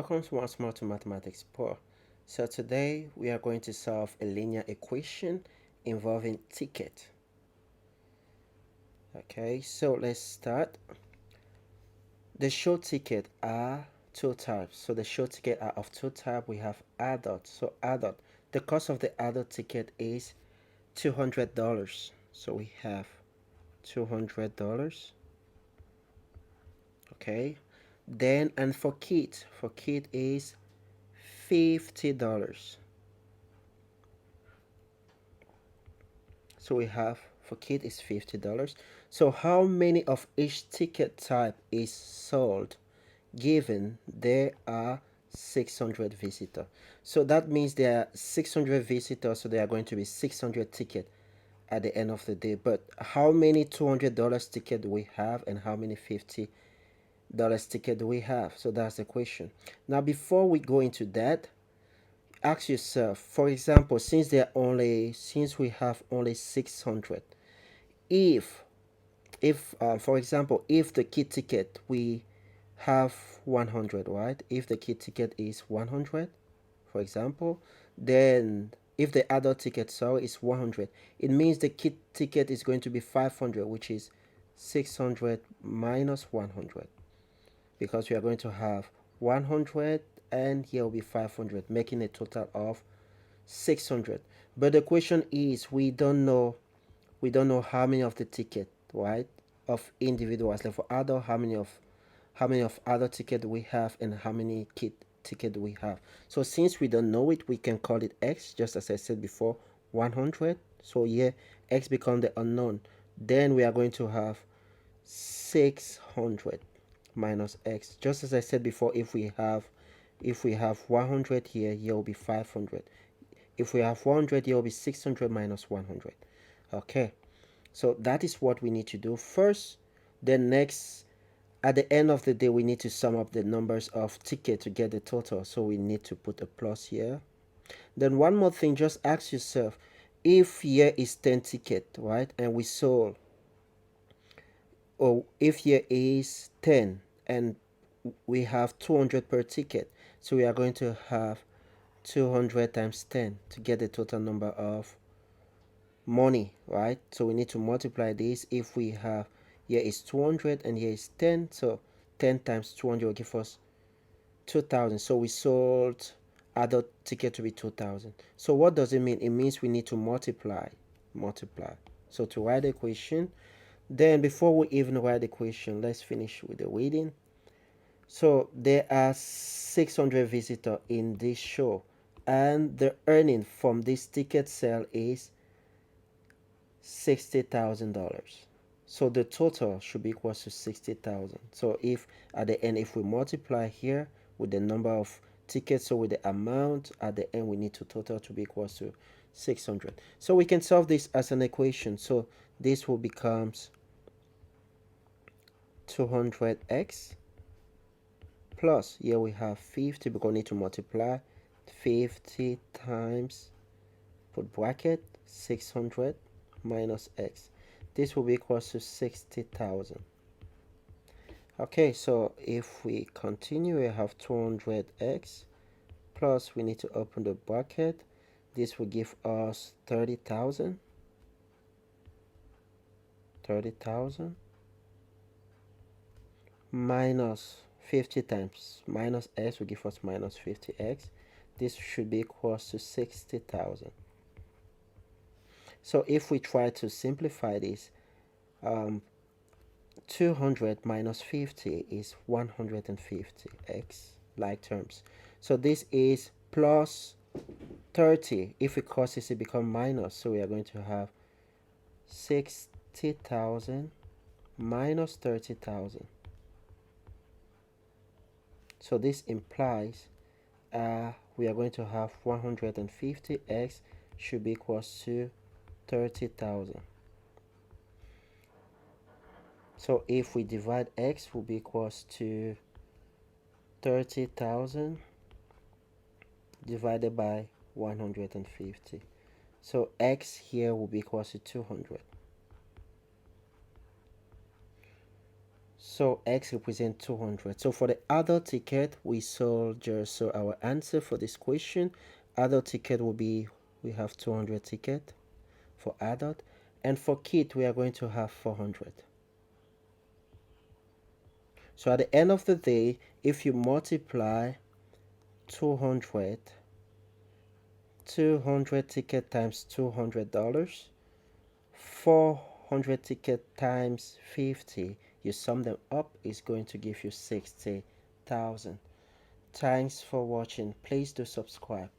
Welcome once more to Mathematics Pro. So today we are going to solve a linear equation involving ticket. Okay, so let's start. The show ticket are two types. So the show ticket are of two types. We have adult. So adult, the cost of the adult ticket is $200. So we have $200. Okay, then and for kid is $50. So we have for kid is $50. So how many of each ticket type is sold given there are 600 visitors? So that means there are 600 visitors, so there are going to be 600 tickets at the end of the day. But how many $200 ticket do we have and how many $50 ticket do we have? So that's the question. Now before we go into that, ask yourself, for example, since we have only 600, if for example, if the kid ticket we have 100, right? If the kid ticket is 100, for example, then if the adult ticket is 100, it means the kid ticket is going to be 500, which is 600 minus 100, because we are going to have 100 and here will be 500, making a total of 600. But the question is, we don't know how many of the ticket, right, of individuals. Like for adult, how many of adult ticket we have and how many kid ticket we have. So since we don't know it, we can call it x, just as I said before, 100. So here x become the unknown. Then we are going to have 600 minus x. Just as I said before, if we have 100 here, here will be 500. If we have 100, here will be 600 minus 100. Okay, so that is what we need to do first. Then next, at the end of the day, we need to sum up the numbers of ticket to get the total. So we need to put a plus here. Then one more thing, just ask yourself, if here is 10 ticket, right, and we sold, or if here is 10 and we have 200 per ticket, so we are going to have 200 times 10 to get the total number of money, right? So we need to multiply this. If we have, here is 200 and here is 10, so 10 times 200 will give us 2000. So we sold adult ticket to be 2000. So what does it mean? It means we need to multiply. So to write the equation, then before we even write the equation, let's finish with the reading. So there are 600 visitors in this show, and the earning from this ticket sale is $60,000. So the total should be equal to 60,000. So if at the end, if we multiply here with the number of tickets, so with the amount at the end, we need to total to be equal to 600. So we can solve this as an equation. So this will becomes 200x plus, here we have 50 because we need to multiply 50 times, put bracket, 600 minus x. This will be equal to 60,000. Okay, so if we continue, we have 200x plus, we need to open the bracket. This will give us 30,000. Minus 50 times minus x will give us minus 50x. This should be equal to 60,000. So if we try to simplify this, 200 minus 50 is 150x, like terms. So this is plus 30. If we cross this, it becomes minus. So we are going to have 60,000 minus 30,000. So this implies we are going to have 150x should be equal to 30,000. So if we divide x, will be equals to 30,000 divided by 150. So x here will be equals to 200. So X represents 200. So for the adult ticket, we sold just, so our answer for this question, adult ticket will be, we have 200 ticket for adult. And for kid, we are going to have 400. So at the end of the day, if you multiply 200, 200 ticket times $200, 400 ticket times 50, you sum them up, is going to give you 60,000. Thanks for watching. Please do subscribe.